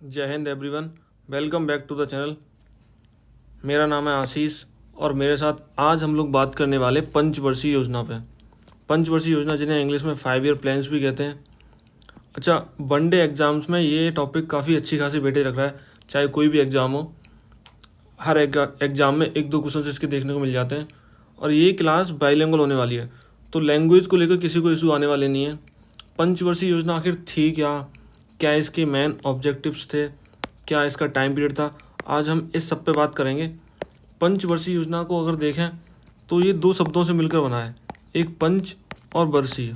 जय हिंद everyone. Welcome back to the channel. मेरा नाम है आशीष और मेरे साथ आज हम लोग बात करने वाले पंचवर्षीय योजना पे। पंचवर्षीय योजना जिन्हें इंग्लिश में 5 ईयर प्लान्स भी कहते हैं। अच्छा, वनडे एग्ज़ाम्स में ये टॉपिक काफ़ी अच्छी खासी वेटेज रख रहा है, चाहे कोई भी एग्ज़ाम हो। हर एग्ज़ाम में एक दो क्वेश्चन इसके देखने को मिल जाते हैं और ये क्लास बाइलिंगुअल होने वाली है, तो लैंग्वेज को लेकर किसी को इशू आने वाले नहीं है। पंचवर्षीय योजना आखिर थी क्या इसके मेन ऑब्जेक्टिव्स थे, क्या इसका टाइम पीरियड था, आज हम इस सब पे बात करेंगे। पंचवर्षीय योजना को अगर देखें तो ये दो शब्दों से मिलकर बना है, एक पंच और वर्षीय,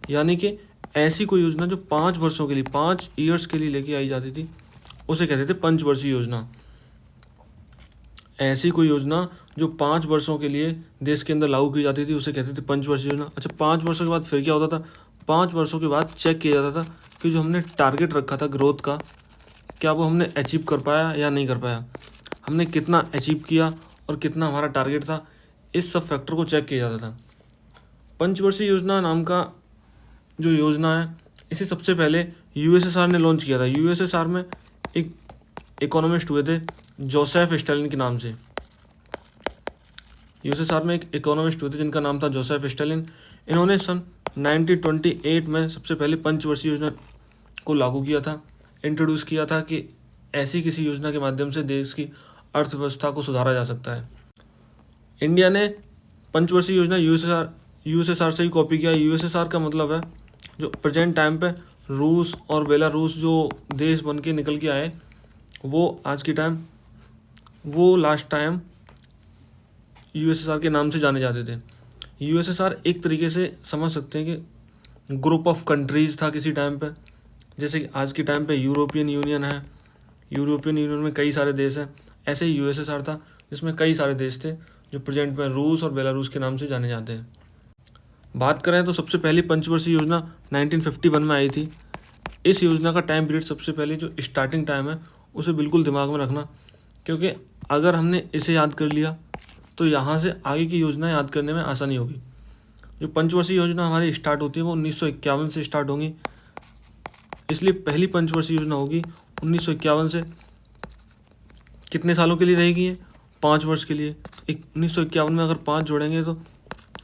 यानी कि ऐसी कोई योजना जो 5 वर्षों के लिए 5 ईयर्स के लिए लेके आई जाती थी उसे कहते थे पंचवर्षीय योजना। ऐसी कोई योजना जो 5 वर्षों के लिए देश के अंदर लागू की जाती थी उसे कहते थे पंचवर्षीय योजना। अच्छा, 5 वर्षों के बाद फिर क्या होता था? 5 वर्षों के बाद चेक किया जाता था कि जो हमने टारगेट रखा था ग्रोथ का, क्या वो हमने अचीव कर पाया या नहीं कर पाया, हमने कितना अचीव किया और कितना हमारा टारगेट था। इस सब फैक्टर को चेक किया जाता था। पंचवर्षीय योजना नाम का जो योजना है, इसे सबसे पहले यूएसएसआर ने लॉन्च किया था। यूएसएसआर में एक इकोनॉमिस्ट हुए थे जोसेफ स्टालिन के नाम से। यूएसएसआर में एक इकोनॉमिस्ट हुए थे जिनका नाम था जोसेफ स्टालिन। इन्होंने सन 1928 में सबसे पहले पंचवर्षीय योजना को लागू किया था, इंट्रोड्यूस किया था कि ऐसी किसी योजना के माध्यम से देश की अर्थव्यवस्था को सुधारा जा सकता है। इंडिया ने पंचवर्षीय योजना यूएसएसआर से ही कॉपी किया। यूएसएसआर का मतलब है जो प्रेजेंट टाइम पे रूस और बेलारूस जो देश बन के निकल के आए, वो आज के टाइम वो लास्ट टाइम यूएसएसआर के नाम से जाने जाते थे। यूएसएसआर एक तरीके से समझ सकते हैं कि ग्रुप ऑफ कंट्रीज़ था किसी टाइम पे, जैसे कि आज के टाइम पे यूरोपियन यूनियन है। यूरोपियन यूनियन में कई सारे देश हैं, ऐसे ही यूएसएसआर था जिसमें कई सारे देश थे जो प्रेजेंट में रूस और बेलारूस के नाम से जाने जाते हैं। बात करें तो सबसे पहली पंचवर्षीय योजना 1951 में आई थी। इस योजना का टाइम पीरियड सबसे पहले जो स्टार्टिंग टाइम है उसे बिल्कुल दिमाग में रखना, क्योंकि अगर हमने इसे याद कर लिया तो यहाँ से आगे की योजना याद करने में आसानी होगी। जो पंचवर्षीय योजना हमारी स्टार्ट होती है वो 1951 से स्टार्ट होंगी, इसलिए पहली पंचवर्षीय योजना होगी 1951 से। कितने सालों के लिए रहेगी ये? 5 वर्ष के लिए। 1951 में अगर 5 जोड़ेंगे तो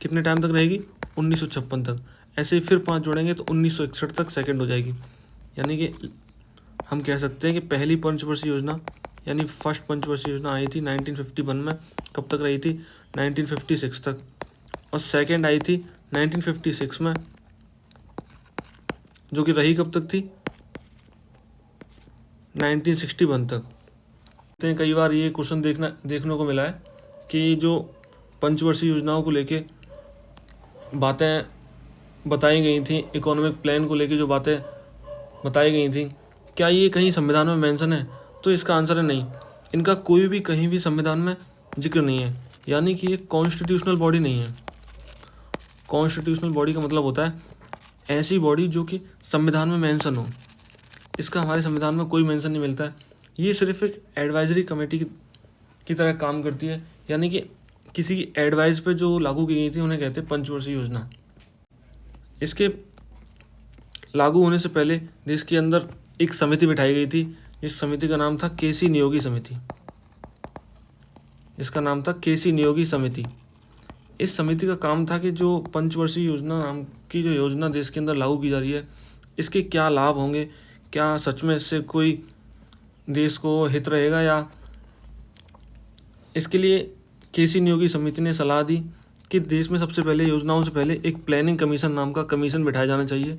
कितने टाइम तक रहेगी? 1956 तक। ऐसे ही फिर 5 जोड़ेंगे तो 1961 तक सेकेंड हो जाएगी। यानी कि हम कह सकते हैं कि पहली पंचवर्षीय योजना यानी फर्स्ट पंचवर्षीय योजना आई थी 1951 में। कब तक रही थी? 1956 तक। और सेकेंड आई थी 1956 में, जो कि रही कब तक थी? 1961 तक। कई बार ये क्वेश्चन देखने को मिला है कि जो पंचवर्षीय योजनाओं को लेके बातें बताई गई थी, इकोनॉमिक प्लान को लेके जो बातें बताई गई थी, क्या ये कहीं संविधान में मेंशन है? तो इसका आंसर है नहीं। इनका कोई भी कहीं भी संविधान में जिक्र नहीं है, यानी कि ये कॉन्स्टिट्यूशनल बॉडी नहीं है। कॉन्स्टिट्यूशनल बॉडी का मतलब होता है ऐसी बॉडी जो कि संविधान में मेंशन हो। इसका हमारे संविधान में कोई मेंशन नहीं मिलता है। ये सिर्फ एक एडवाइजरी कमेटी की तरह काम करती है, यानी कि किसी की एडवाइस पे जो लागू की गई थी उन्हें कहते हैं पंचवर्षीय योजना। इसके लागू होने से पहले देश के अंदर एक समिति बिठाई गई थी, जिस समिति का नाम था केसी नियोगी समिति। इसका नाम था केसी नियोगी समिति। इस समिति का काम था कि जो पंचवर्षीय योजना नाम की जो योजना देश के अंदर लागू की जा रही है, इसके क्या लाभ होंगे, क्या सच में इससे कोई देश को हित रहेगा, या इसके लिए केसी नियोगी समिति ने सलाह दी कि देश में सबसे पहले योजनाओं से पहले एक प्लानिंग कमीशन नाम का कमीशन बिठाया जाना चाहिए,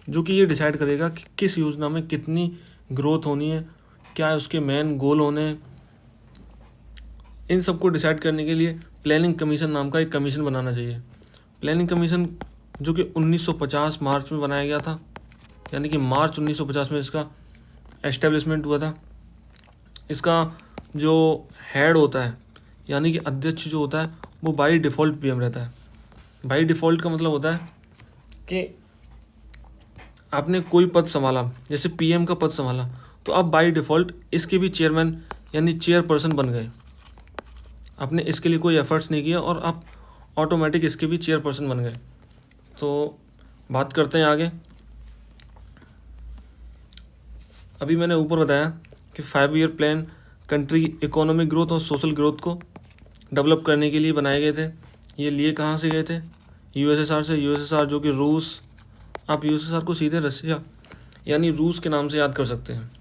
जो कि ये डिसाइड करेगा कि किस योजना में कितनी ग्रोथ होनी है, क्या उसके मेन गोल होने हैं। इन सबको डिसाइड करने के लिए प्लानिंग कमीशन नाम का एक कमीशन बनाना चाहिए। प्लानिंग कमीशन जो कि 1950 मार्च में बनाया गया था, यानी कि मार्च 1950 में इसका एस्टेब्लिशमेंट हुआ था। इसका जो हेड होता है यानी कि अध्यक्ष जो होता है वो बाई डिफ़ॉल्ट पीएम रहता है। बाई डिफ़ॉल्ट का मतलब होता है कि आपने कोई पद संभाला, जैसे पीएम का पद संभाला, तो आप बाई डिफ़ॉल्ट इसके भी चेयरमैन यानी चेयरपर्सन बन गए। आपने इसके लिए कोई एफर्ट्स नहीं किया और आप ऑटोमेटिक इसके भी चेयरपर्सन बन गए। तो बात करते हैं आगे। अभी मैंने ऊपर बताया कि 5 ईयर प्लान कंट्री की इकोनॉमिक ग्रोथ और सोशल ग्रोथ को डेवलप करने के लिए बनाए गए थे। ये लिए कहाँ से गए थे? यूएसएसआर से। यूएसएसआर जो कि रूस, आप यूएसएसआर को सीधे रसिया यानी रूस के नाम से याद कर सकते हैं।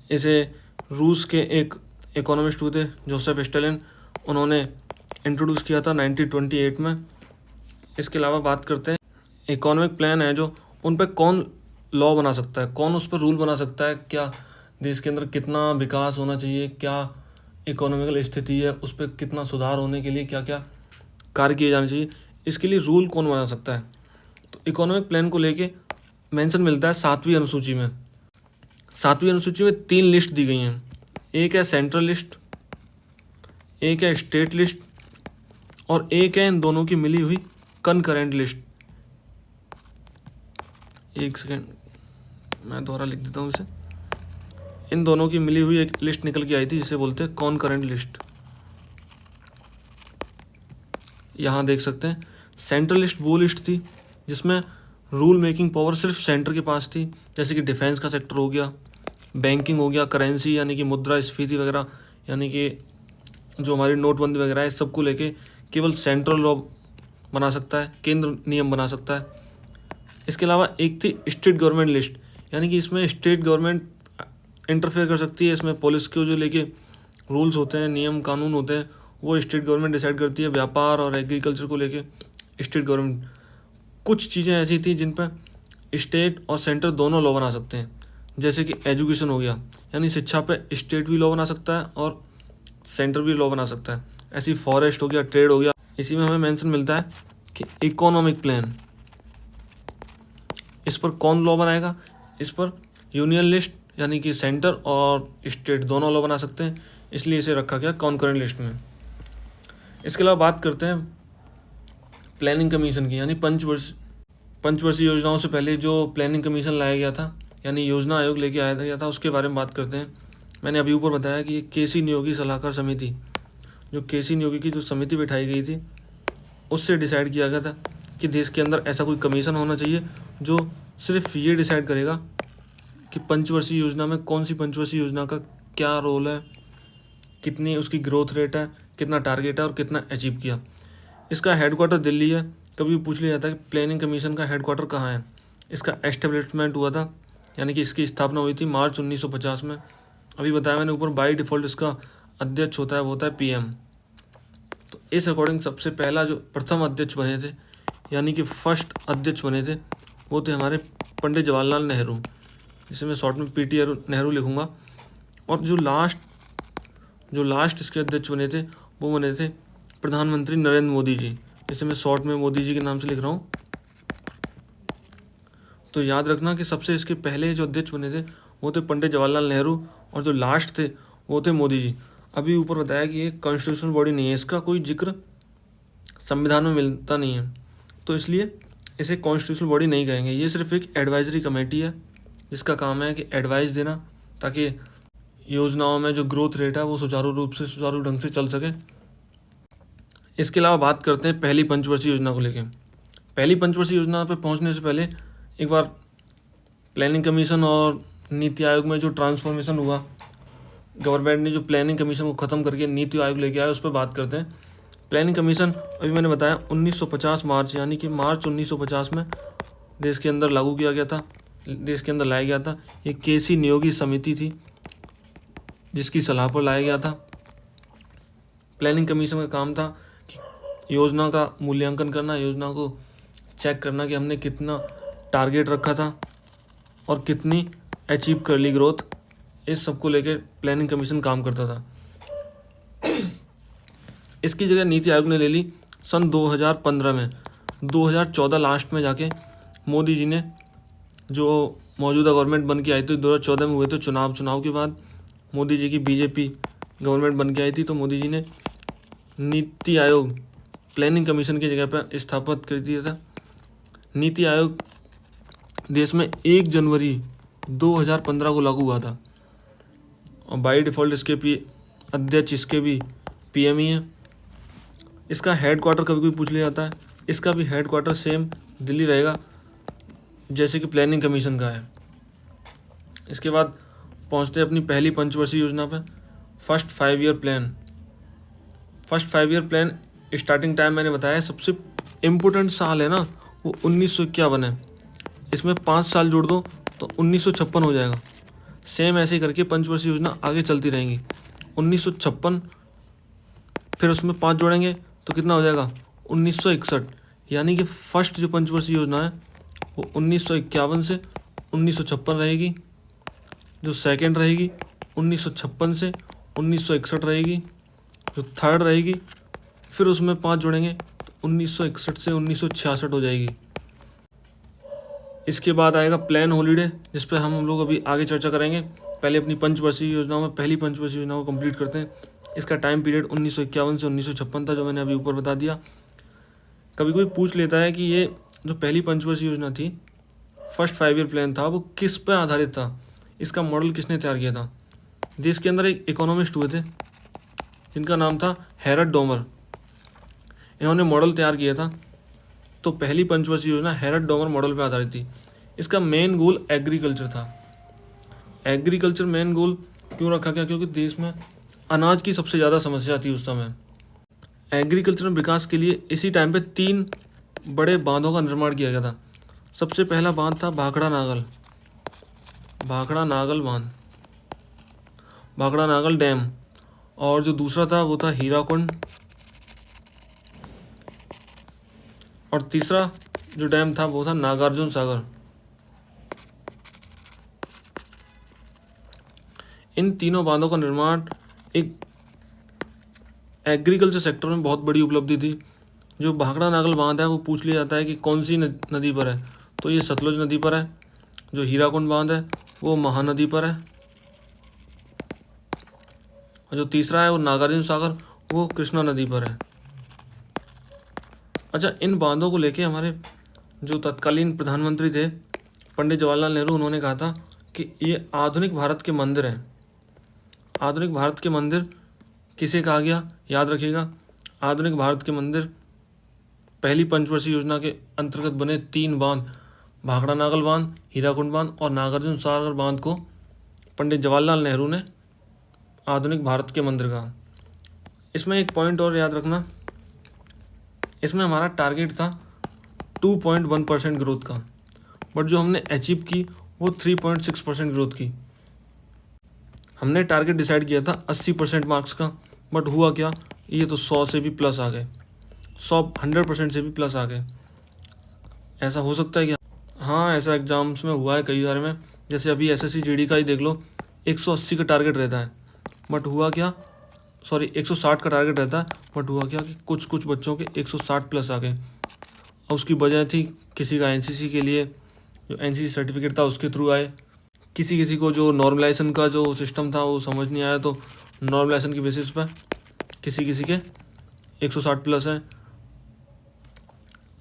इसे रूस के एक इकोनॉमिस्ट हुए थे जोसेफ स्टालिन, उन्होंने इंट्रोड्यूस किया था 1928 में। इसके अलावा बात करते हैं इकोनॉमिक प्लान है जो, उन पर कौन लॉ बना सकता है, कौन उस पर रूल बना सकता है, क्या देश के अंदर कितना विकास होना चाहिए, क्या इकोनॉमिकल स्थिति है, उस पर कितना सुधार होने के लिए क्या क्या कार्य किए जाने चाहिए, इसके लिए रूल कौन बना सकता है। तो इकोनॉमिक प्लान को लेके मेंशन मिलता है 7वीं अनुसूची में। 7वीं अनुसूची में 3 लिस्ट दी गई हैं। एक है सेंट्रल लिस्ट, एक है स्टेट लिस्ट और एक है इन दोनों की मिली हुई कनकरेंट लिस्ट। एक सेकेंड, मैं दोबारा लिख देता हूँ इसे। इन दोनों की मिली हुई एक लिस्ट निकल के आई थी जिसे बोलते हैं कॉनकरेंट लिस्ट। यहाँ देख सकते हैं सेंट्रल लिस्ट वो लिस्ट थी जिसमें रूल मेकिंग पावर सिर्फ सेंटर के पास थी, जैसे कि डिफेंस का सेक्टर हो गया, बैंकिंग हो गया, करेंसी यानी कि मुद्रास्फीति वगैरह, यानी कि जो हमारी नोटबंदी वगैरह है, इस सब को लेके केवल सेंट्रल लॉ बना सकता है, केंद्र नियम बना सकता है। इसके अलावा एक थी स्टेट गवर्नमेंट लिस्ट, यानी कि इसमें स्टेट गवर्नमेंट इंटरफेयर कर सकती है। इसमें पुलिस के जो लेके रूल्स होते हैं, नियम कानून होते हैं, वो स्टेट गवर्नमेंट डिसाइड करती है। व्यापार और एग्रीकल्चर को लेके स्टेट गवर्नमेंट। कुछ चीज़ें ऐसी थी जिन पर स्टेट और सेंटर दोनों लॉ बना सकते हैं, जैसे कि एजुकेशन हो गया, यानी शिक्षा पे स्टेट भी लॉ बना सकता है और सेंटर भी लॉ बना सकता है। ऐसी फॉरेस्ट हो गया, ट्रेड हो गया। इसी में हमें मेंशन मिलता है कि इकोनॉमिक प्लान, इस पर कौन लॉ बनाएगा? इस पर यूनियन लिस्ट यानी कि सेंटर और स्टेट दोनों लॉ बना सकते हैं, इसलिए इसे रखा गया कॉनकरेंट लिस्ट में। इसके अलावा बात करते हैं प्लानिंग कमीशन की, यानी पंचवर्षीय योजनाओं से पहले जो प्लानिंग कमीशन लाया गया था, यानी योजना आयोग लेके आया गया था, उसके बारे में बात करते हैं। मैंने अभी ऊपर बताया कि केसी नियोगी सलाहकार समिति, जो केसी नियोगी की जो समिति बिठाई गई थी, उससे डिसाइड किया गया था कि देश के अंदर ऐसा कोई कमीशन होना चाहिए जो सिर्फ ये डिसाइड करेगा कि पंचवर्षीय योजना में कौन सी पंचवर्षीय योजना का क्या रोल है, कितनी उसकी ग्रोथ रेट है, कितना टारगेट है और कितना अचीव किया। इसका हेडक्वार्टर दिल्ली है। कभी पूछ लिया जाता है कि प्लानिंग कमीशन का हेडक्वार्टर कहाँ है। इसका एस्टेब्लिशमेंट हुआ था, यानी कि इसकी स्थापना हुई थी मार्च 1950 में। अभी बताया मैंने ऊपर, बाई डिफ़ॉल्ट इसका अध्यक्ष होता है, वो होता है पीएम। तो इस अकॉर्डिंग सबसे पहला जो प्रथम अध्यक्ष बने थे, यानी कि फर्स्ट अध्यक्ष बने थे, वो थे हमारे पंडित जवाहरलाल नेहरू, जिसे मैं शॉर्ट में पीटी नेहरू लिखूँगा। और जो लास्ट इसके अध्यक्ष बने थे, वो बने थे प्रधानमंत्री नरेंद्र मोदी जी, जिसे मैं शॉर्ट में मोदी जी के नाम से लिख रहा हूँ। तो याद रखना कि सबसे इसके पहले जो अध्यक्ष बने थे वो थे पंडित जवाहरलाल नेहरू, और जो लास्ट थे वो थे मोदी जी। अभी ऊपर बताया कि ये कॉन्स्टिट्यूशनल बॉडी नहीं है, इसका कोई जिक्र संविधान में मिलता नहीं है, तो इसलिए इसे कॉन्स्टिट्यूशनल बॉडी नहीं कहेंगे। ये सिर्फ एक एडवाइजरी कमेटी है जिसका काम है कि एडवाइस देना, ताकि योजनाओं में जो ग्रोथ रेट है वो सुचारू ढंग से चल सके। इसके अलावा बात करते हैं पहली पंचवर्षीय योजना को लेके। पहली पंचवर्षीय योजना पर पहुंचने से पहले एक बार प्लानिंग कमीशन और नीति आयोग में जो ट्रांसफॉर्मेशन हुआ, गवर्नमेंट ने जो प्लानिंग कमीशन को ख़त्म करके नीति आयोग लेके आया, उस पर बात करते हैं। प्लानिंग कमीशन अभी मैंने बताया 1950 मार्च, यानी कि मार्च 1950 में देश के अंदर लागू किया गया था, देश के अंदर लाया गया था। ये केसी नियोगी समिति थी जिसकी सलाह पर लाया गया था। प्लानिंग कमीशन का काम था कि योजना का मूल्यांकन करना, योजना को चेक करना कि हमने कितना टारगेट रखा था और कितनी अचीव कर ली ग्रोथ। इस सब को लेकर प्लानिंग कमीशन काम करता था। इसकी जगह नीति आयोग ने ले ली सन 2015 में। 2014 लास्ट में जाके मोदी जी ने, जो मौजूदा गवर्नमेंट बन के आई थी 2014 में हुए थे चुनाव के बाद मोदी जी की बीजेपी गवर्नमेंट बन के आई थी, तो मोदी जी ने नीति आयोग प्लानिंग कमीशन की जगह पर स्थापित कर दिया था। नीति आयोग देश में 1 जनवरी 2015 को लागू हुआ था और बाई डिफ़ॉल्ट इसके अध्यक्ष इसके भी पीएम ही हैं। इसका हेडक्वार्टर कभी कोई पूछ लिया जाता है, इसका भी हेडक्वार्टर सेम दिल्ली रहेगा जैसे कि प्लानिंग कमीशन का है। इसके बाद पहुंचते हैं अपनी पहली पंचवर्षीय योजना पे, first 5 year plan. First 5 year plan starting time मैंने बताया, सबसे इम्पोर्टेंट साल है ना वो 1951 है। इसमें 5 साल जोड़ दो तो 1956 हो जाएगा। सेम ऐसे ही करके पंचवर्षीय योजना आगे चलती रहेंगी। 1956 फिर उसमें 5 जोड़ेंगे तो कितना हो जाएगा 1961। यानी कि फर्स्ट जो पंचवर्षीय योजना है वो 1951 से 1956 रहेगी। जो सेकंड रहेगी 1956 से 1961 रहेगी। जो थर्ड रहेगी फिर उसमें 5 जोड़ेंगे तो 1961 से 1966 हो जाएगी। इसके बाद आएगा प्लान हॉलीडे, जिस पर हम लोग अभी आगे चर्चा करेंगे। पहले अपनी पंचवर्षीय योजनाओं में पहली पंचवर्षीय योजना को कंप्लीट करते हैं। इसका टाइम पीरियड 1951 से 1956 था, जो मैंने अभी ऊपर बता दिया। कभी कोई पूछ लेता है कि ये जो पहली पंचवर्षीय योजना थी, फर्स्ट 5 ईयर प्लान था, वो किस पर आधारित था, इसका मॉडल किसने तैयार किया था। देश के अंदर एक इकोनॉमिस्ट हुए थे जिनका नाम था हैरल्ड डोमर। इन्होंने मॉडल तैयार किया था। तो पहली पंचवर्षीय योजना हैरल्ड डोमर मॉडल पर आधारित थी। इसका मेन गोल एग्रीकल्चर था। एग्रीकल्चर मेन गोल क्यों रखा गया, क्योंकि देश में अनाज की सबसे ज़्यादा समस्या थी उस समय। एग्रीकल्चर में विकास के लिए इसी टाइम पे 3 बड़े बांधों का निर्माण किया गया था। सबसे पहला बांध था भाखड़ा नागल बांध, भाखड़ा नागल डैम। और जो दूसरा था वो था हीराकुंड। और तीसरा जो डैम था वो था नागार्जुन सागर। इन तीनों बांधों का निर्माण एक एग्रीकल्चर सेक्टर में बहुत बड़ी उपलब्धि थी। जो भाखड़ा नागल बांध है वो पूछ लिया जाता है कि कौन सी नदी पर है, तो ये सतलुज नदी पर है। जो हीराकुंड बांध है वो महानदी पर है। और जो तीसरा है वो नागार्जुन सागर, वो कृष्णा नदी पर है। अच्छा, इन बांधों को लेके हमारे जो तत्कालीन प्रधानमंत्री थे पंडित जवाहरलाल नेहरू, उन्होंने कहा था कि ये आधुनिक भारत के मंदिर हैं। आधुनिक भारत के मंदिर किसे कहा गया, याद रखिएगा। आधुनिक भारत के मंदिर पहली पंचवर्षीय योजना के अंतर्गत बने 3 बांध, भाखड़ा नागल बांध, हीराकुंड बांध और नागार्जुन सागर बांध को पंडित जवाहरलाल नेहरू ने आधुनिक भारत के मंदिर कहा। इसमें एक पॉइंट और याद रखना, इसमें हमारा टारगेट था 2.1% ग्रोथ का, बट जो हमने अचीव की वो 3.6% ग्रोथ की। हमने टारगेट डिसाइड किया था 80% मार्क्स का, बट हुआ क्या, ये तो 100 से भी प्लस आ गए, 100% से भी प्लस आ गए। ऐसा हो सकता है क्या? हाँ, ऐसा एग्जाम्स में हुआ है कई सारे में। जैसे अभी SSC GD का ही देख लो, 180 का टारगेट रहता है, बट हुआ क्या, 160 का टारगेट रहता है, बट हुआ क्या कि कुछ कुछ बच्चों के 160 प्लस आ गए। और उसकी वजह थी किसी का NCC के लिए जो NCC सर्टिफिकेट था उसके थ्रू आए, किसी को जो नॉर्मलाइजेशन का जो सिस्टम था वो समझ नहीं आया, तो नॉर्मलाइजेशन की बेसिस पर किसी के 160 प्लस है।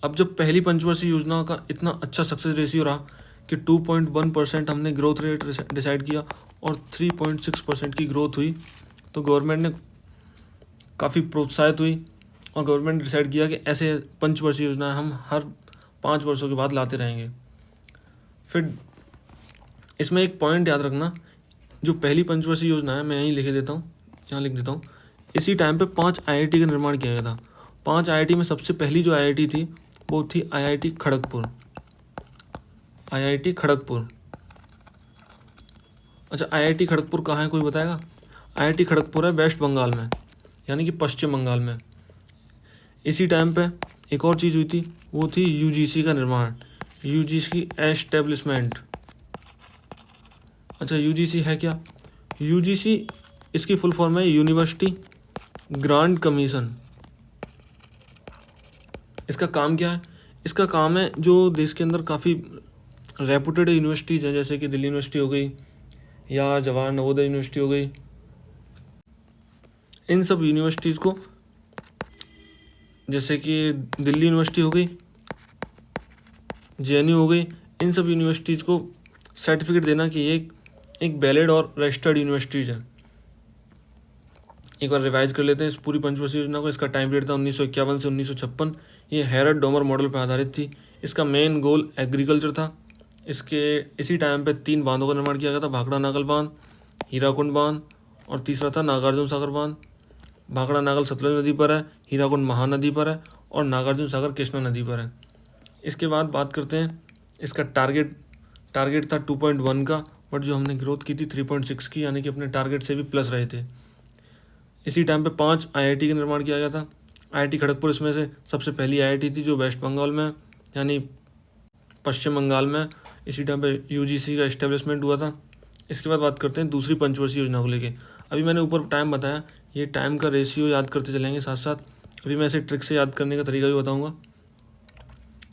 अब जब पहली पंचवर्षीय योजना का इतना अच्छा सक्सेस रेशियो रहा कि 2.1% हमने ग्रोथ रेट डिसाइड किया और 3.6% की ग्रोथ हुई, तो गवर्नमेंट ने काफ़ी प्रोत्साहित हुई और गवर्नमेंट ने डिसाइड किया कि ऐसे पंचवर्षीय योजना हम हर 5 वर्षों के बाद लाते रहेंगे। फिर इसमें एक पॉइंट याद रखना, जो पहली पंचवर्षीय योजना है, मैं यहीं लिख देता हूँ, इसी टाइम पे 5 IIT का निर्माण किया गया था। 5 IIT में सबसे पहली जो IIT थी वो थी IIT खड़गपुर। अच्छा, IIT खड़गपुर कहाँ है, कोई बताएगा? IIT खड़गपुर है वेस्ट बंगाल में, यानी कि पश्चिम बंगाल में। इसी टाइम पे एक और चीज़ हुई थी, वो थी UGC का निर्माण, UGC की एस्टेब्लिशमेंट। अच्छा, UGC है क्या? UGC इसकी फुल फॉर्म है यूनिवर्सिटी ग्रांट कमीशन। इसका काम क्या है? इसका काम है जो देश के अंदर काफ़ी रेपुटेड यूनिवर्सिटीज़ हैं, जैसे कि दिल्ली यूनिवर्सिटी हो गई या जवाहर नवोदय यूनिवर्सिटी हो गई, इन सब यूनिवर्सिटीज़ को, जैसे कि दिल्ली यूनिवर्सिटी हो गई, JNU हो गई, इन सब यूनिवर्सिटीज़ को सर्टिफिकेट देना कि ये एक वैलिड और रजिस्टर्ड यूनिवर्सिटीज़ है। एक बार रिवाइज कर लेते हैं इस पूरी पंचवर्षीय योजना को। इसका टाइम पीरियड था 1951 से 1956। ये हैरल्ड डोमर मॉडल पर आधारित थी। इसका मेन गोल एग्रीकल्चर था। इसी टाइम पे 3 बांधों का निर्माण किया गया था, भाखड़ा नागल बांध, हीराकुंड बांध और तीसरा था नागार्जुन सागर बांध। भाखड़ा नागल सतलुज नदी पर है, हीराकुंड महानदी पर है और नागार्जुन सागर कृष्णा नदी पर है। इसके बाद बात करते हैं इसका टारगेट था 2.1 का, बट जो हमने ग्रोथ की थी 3.6 की, यानी कि अपने टारगेट से भी प्लस रहे थे। इसी टाइम पे 5 IIT का निर्माण किया गया था। IIT खड़गपुर इसमें से सबसे पहली IIT थी जो वेस्ट बंगाल में यानी पश्चिम बंगाल में इसी टाइम पे UGC का इस्टेब्लिशमेंट हुआ था। इसके बाद बात करते हैं दूसरी पंचवर्षीय योजना को लेके। अभी मैंने ऊपर टाइम बताया, ये टाइम का रेशियो याद करते चलेंगे साथ साथ। अभी मैं इसे ट्रिक से याद करने का तरीका भी बताऊँगा।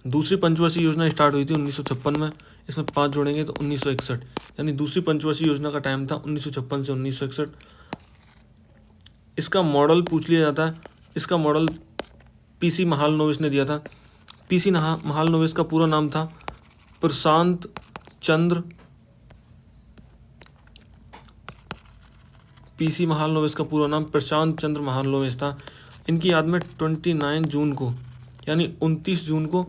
दूसरी पंचवर्षीय योजना स्टार्ट हुई थी 1956 में, इसमें 5 जोड़ेंगे तो 1961, यानी दूसरी पंचवर्षीय योजना का टाइम था 1956 से 1961। इसका मॉडल पूछ लिया जाता है, इसका मॉडल PC महालनोबिस ने दिया था। PC महालनोबिस का पूरा नाम था प्रशांत चंद्र महालनोबिस था। इनकी याद में 29 जून को यानी 29 जून को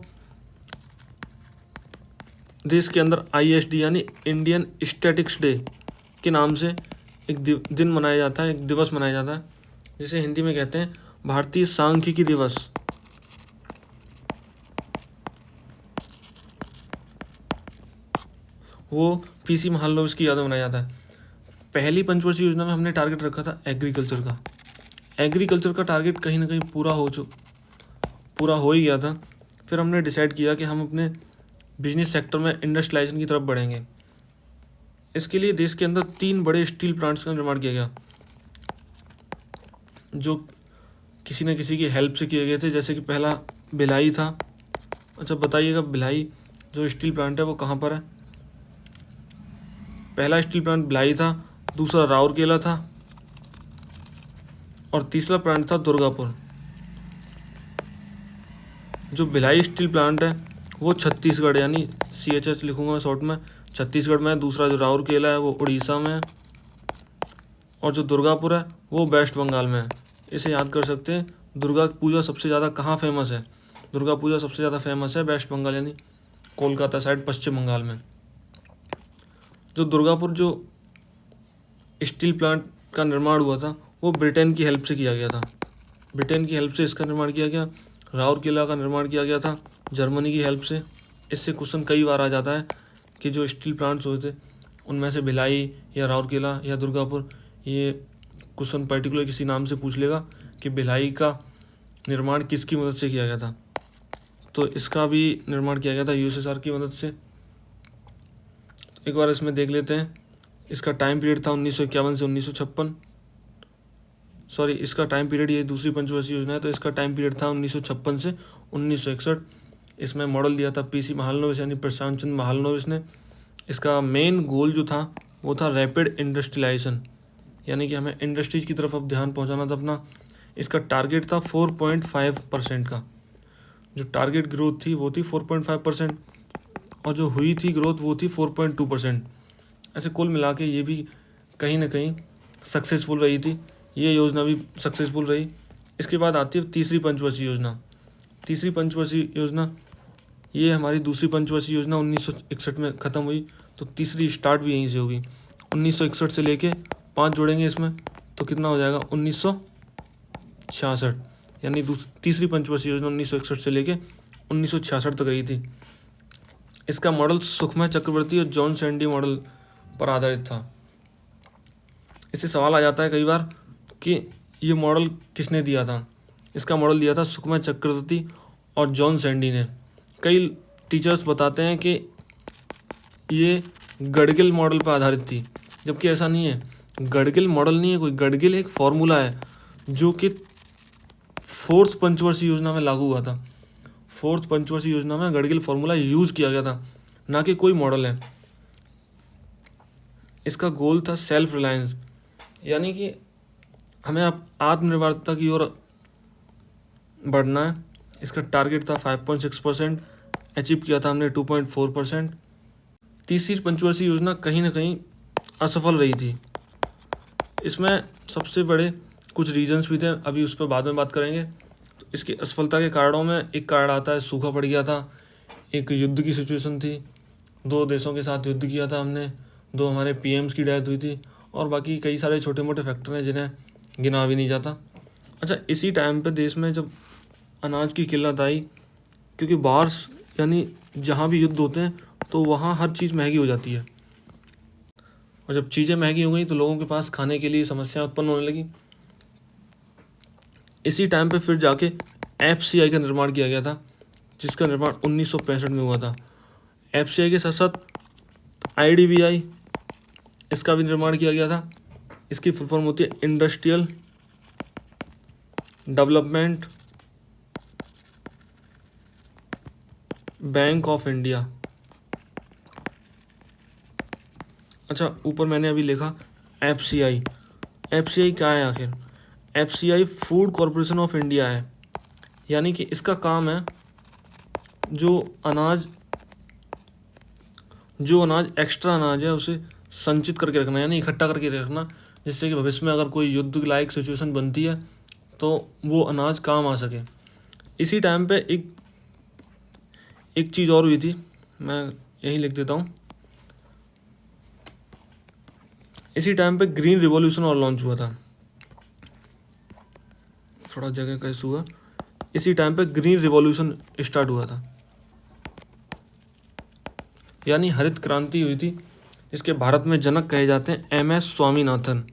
देश के अंदर ISD यानी इंडियन स्टैटिक्स डे के नाम से एक दिन मनाया जाता है, एक दिवस मनाया जाता है, जिसे हिंदी में कहते हैं भारतीय सांख्यिकी दिवस। वो PC महालनोबिस की याद में मनाया जाता है। पहली पंचवर्षीय योजना में हमने टारगेट रखा था एग्रीकल्चर का टारगेट कहीं ना कहीं पूरा हो ही गया था। फिर हमने डिसाइड किया कि हम अपने बिजनेस सेक्टर में इंडस्ट्रियलाइजेशन की तरफ बढ़ेंगे। इसके लिए देश के अंदर 3 बड़े स्टील प्लांट्स का निर्माण किया गया, जो किसी न किसी की हेल्प से किए गए थे। जैसे कि पहला भिलाई था। अच्छा बताइएगा, भिलाई जो स्टील प्लांट है वो कहाँ पर है? पहला स्टील प्लांट भिलाई था, दूसरा राउरकेला था और तीसरा प्लांट था दुर्गापुर। जो भिलाई स्टील प्लांट है वो छत्तीसगढ़ यानी CHS लिखूंगा मैं शॉर्ट में, छत्तीसगढ़ में है। दूसरा जो राउरकेला है वो उड़ीसा में है और जो दुर्गापुर है वो वेस्ट बंगाल में है। इसे याद कर सकते हैं। दुर्गा पूजा सबसे ज़्यादा कहाँ फेमस है? दुर्गा पूजा सबसे ज़्यादा फेमस है वेस्ट बंगाल यानी कोलकाता साइड, पश्चिम बंगाल में। जो दुर्गापुर जो स्टील प्लांट का निर्माण हुआ था वो ब्रिटेन की हेल्प से किया गया था। ब्रिटेन की हेल्प से इसका निर्माण किया गया। राउरकेला का निर्माण किया गया था जर्मनी की हेल्प से। इससे क्वेश्चन कई बार आ जाता है कि जो स्टील प्लांट्स हुए थे उनमें से भिलाई या राउरकेला या दुर्गापुर, ये क्वेश्चन पर्टिकुलर किसी नाम से पूछ लेगा कि भिलाई का निर्माण किसकी मदद से किया गया था। तो इसका भी निर्माण किया गया था USSR की मदद से। एक बार इसमें देख लेते हैं। इसका टाइम पीरियड था 1951 से 1956। सॉरी, इसका टाइम पीरियड, ये दूसरी पंचवर्षीय योजना है तो इसका टाइम पीरियड था 1956 से 1961। इसमें मॉडल दिया था PC महालनोबिस यानी प्रशांत चंद्र महालनोबिस ने। इसका मेन गोल जो था वो था रैपिड इंडस्ट्रियलाइजेशन, यानी कि हमें इंडस्ट्रीज की तरफ अब ध्यान पहुंचाना था अपना। इसका टारगेट था 4.5% का। जो टारगेट ग्रोथ थी वो थी 4.5% और जो हुई थी ग्रोथ वो थी 4.2%। ऐसे कुल मिला के ये भी कहीं ना कहीं सक्सेसफुल रही थी, ये योजना भी सक्सेसफुल रही। इसके बाद आती है तीसरी पंचवर्षीय योजना। तीसरी पंचवर्षीय योजना, ये हमारी दूसरी पंचवर्षीय योजना 1961 में ख़त्म हुई, तो तीसरी स्टार्ट भी यहीं से होगी। 1961 से लेके 5 जोड़ेंगे इसमें तो कितना हो जाएगा 1966, यानी तीसरी पंचवर्षीय योजना 1961 से लेके 1966 तक रही थी। इसका मॉडल सुखमय चक्रवर्ती और जॉन सैंडी मॉडल पर आधारित था। इससे सवाल आ जाता है कई बार कि ये मॉडल किसने दिया था। इसका मॉडल दिया था सुखमय चक्रवर्ती और जॉन सैंडी ने। कई टीचर्स बताते हैं कि ये गडगिल मॉडल पर आधारित थी, जबकि ऐसा नहीं है। गडगिल मॉडल नहीं है कोई, गडगिल एक फॉर्मूला है जो कि 4th पंचवर्षीय योजना में लागू हुआ था। 4th पंचवर्षीय योजना में गडगिल फॉर्मूला यूज किया गया था, ना कि कोई मॉडल है। इसका गोल था सेल्फ रिलायंस, यानी कि हमें अब आत्मनिर्भरता की ओर बढ़ना है। इसका टारगेट था 5.6%, अचीव किया था हमने 2.4%। तीसरी पंचवर्षीय योजना कहीं ना कहीं असफल रही थी। इसमें सबसे बड़े कुछ रीजंस भी थे, अभी उस पर बाद में बात करेंगे। तो इसकी असफलता के कारणों में एक कारण आता है सूखा पड़ गया था, एक युद्ध की सिचुएशन थी 2 देशों के साथ युद्ध किया था हमने, 2 हमारे पीएम्स की डेथ हुई थी, और बाकी कई सारे छोटे मोटे फैक्टर हैं जिन्हें गिना भी नहीं जाता। अच्छा, इसी टाइम पे देश में जब अनाज की किल्लत आई, क्योंकि बाहर यानी जहाँ भी युद्ध होते हैं तो वहाँ हर चीज़ महंगी हो जाती है, और जब चीज़ें महंगी हो गई तो लोगों के पास खाने के लिए समस्याएं उत्पन्न होने लगी। इसी टाइम पे फिर जाके एफसीआई का निर्माण किया गया था, जिसका निर्माण 1965 में हुआ था। एफसीआई के साथ साथ आईडीबीआई, इसका भी निर्माण किया गया था। इसकी फुल फॉर्म होती है industrial development bank of India. अच्छा, ऊपर मैंने अभी लिखा एफसीआई। एफसीआई क्या है आखिर? FCI food corporation of India है, यानी कि इसका काम है जो अनाज एक्स्ट्रा अनाज है उसे संचित करके रखना, यानी इकट्ठा करके रखना, जिससे कि भविष्य में अगर कोई युद्ध लायक सिचुएशन बनती है तो वो अनाज काम आ सके। इसी टाइम पे एक चीज़ और हुई थी, मैं यहीं लिख देता हूँ। इसी टाइम पे ग्रीन रिवॉल्यूशन और लॉन्च हुआ था, थोड़ा जगह कैसे हुआ। इसी टाइम पे ग्रीन रिवॉल्यूशन स्टार्ट हुआ था, यानी हरित क्रांति हुई थी, जिसके भारत में जनक कहे जाते हैं एमएस स्वामीनाथन।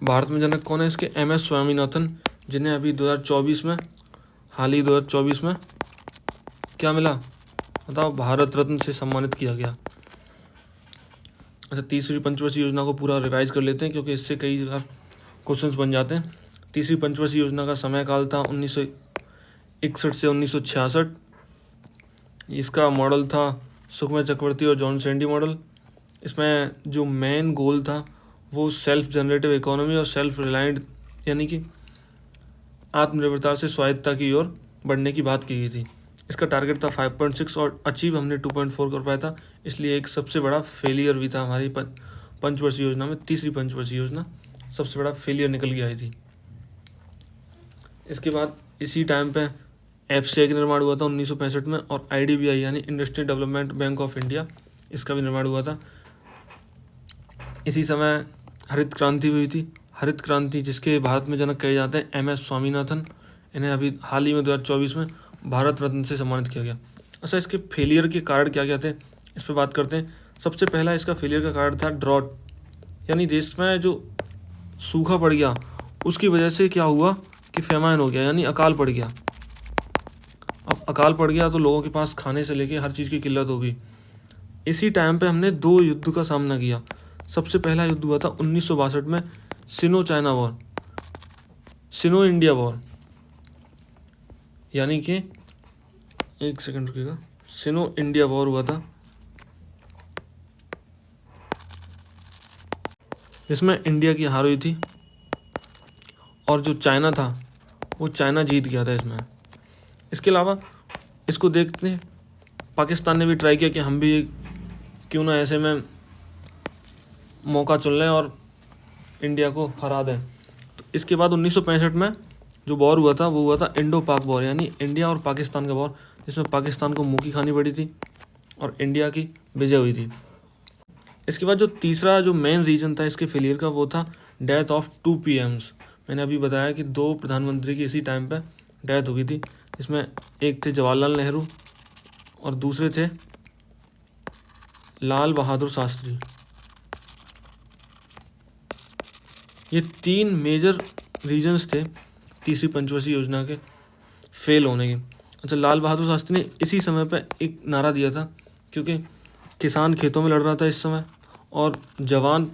भारत में जनक कौन है इसके? एमएस स्वामीनाथन, जिन्हें अभी 2024 में, हाल ही 2024 में क्या मिला बताओ? भारत रत्न से सम्मानित किया गया। अच्छा, तीसरी पंचवर्षीय योजना को पूरा रिवाइज कर लेते हैं, क्योंकि इससे कई बार क्वेश्चंस बन जाते हैं। तीसरी पंचवर्षीय योजना का समय काल था 1961 से 1966। इसका मॉडल था सुखमय चक्रवर्ती और जॉन सैंडी मॉडल। इसमें जो मेन गोल था वो सेल्फ जनरेटिव इकोनॉमी और सेल्फ रिलायंट, यानी कि आत्मनिर्भरता से स्वायत्तता की ओर बढ़ने की बात की गई थी। इसका टारगेट था 5.6 और अचीव हमने 2.4 कर पाया था, इसलिए एक सबसे बड़ा फेलियर भी था हमारी पंचवर्षीय योजना में। तीसरी पंचवर्षीय योजना सबसे बड़ा फेलियर निकल के आई थी। इसके बाद इसी टाइम पे एफसीआई का निर्माण हुआ था 1965 में, और आईडीबीआई यानी industrial development bank of India, इसका भी निर्माण हुआ था। इसी समय हरित क्रांति हुई थी। हरित क्रांति जिसके भारत में जनक कहे जाते हैं एमएस स्वामीनाथन, इन्हें अभी हाल ही में 2024 में भारत रत्न से सम्मानित किया गया। अच्छा, इसके फेलियर के कारण क्या क्या थे, इस पर बात करते हैं। सबसे पहला इसका फेलियर का कारण था ड्रॉट, यानी देश में जो सूखा पड़ गया उसकी वजह से क्या हुआ कि फेमाइन हो गया, यानी अकाल पड़ गया। अब अकाल पड़ गया तो लोगों के पास खाने से लेके हर चीज़ की किल्लत हो गई। इसी टाइम पे हमने 2 युद्ध का सामना किया। सबसे पहला युद्ध हुआ था 1962 में, सिनो चाइना वॉर, सिनो इंडिया वॉर, यानी कि एक सेकंड रुकिएगा, सिनो इंडिया वॉर हुआ था, जिसमें इंडिया की हार हुई थी और जो चाइना था वो चाइना जीत गया था इसमें। इसके अलावा इसको देखते हैं, पाकिस्तान ने भी ट्राई किया कि हम भी क्यों ना ऐसे में मौका चुन लें और इंडिया को हरा दें। तो इसके बाद 1965 में जो वॉर हुआ था वो हुआ था इंडो पाक वॉर, यानी इंडिया और पाकिस्तान का वॉर, जिसमें पाकिस्तान को मुँह की खानी पड़ी थी और इंडिया की विजय हुई थी। इसके बाद जो तीसरा जो मेन रीज़न था इसके फेलियर का वो था डेथ ऑफ 2 PMs। मैंने अभी बताया कि 2 प्रधानमंत्री की इसी टाइम पे डेथ हो गई थी, इसमें एक थे जवाहरलाल नेहरू और दूसरे थे लाल बहादुर शास्त्री। ये 3 मेजर रीजन्स थे तीसरी पंचवर्षीय योजना के फेल होने के। अच्छा, लाल बहादुर शास्त्री ने इसी समय पे एक नारा दिया था, क्योंकि किसान खेतों में लड़ रहा था इस समय और जवान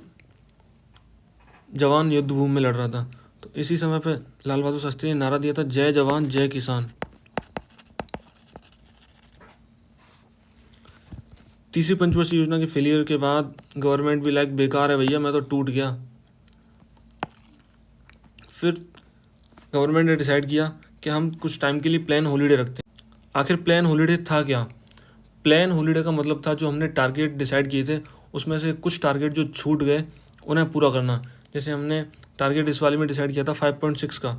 युद्ध भूमि में लड़ रहा था। तो इसी समय पे लाल बहादुर शास्त्री ने नारा दिया था, जय जवान जय किसान। तीसरी पंचवर्षीय योजना के फेलियर के बाद गवर्नमेंट भी लाइक बेकार है भैया, मैं तो टूट गया। फिर गवर्नमेंट ने डिसाइड किया कि हम कुछ टाइम के लिए प्लान हॉलीडे रखते हैं। आखिर प्लान हॉलीडे था क्या? प्लान हॉलीडे का मतलब था जो हमने टारगेट डिसाइड किए थे उसमें से कुछ टारगेट जो छूट गए उन्हें पूरा करना। जैसे हमने टारगेट इस वाले में डिसाइड किया था 5.6 का,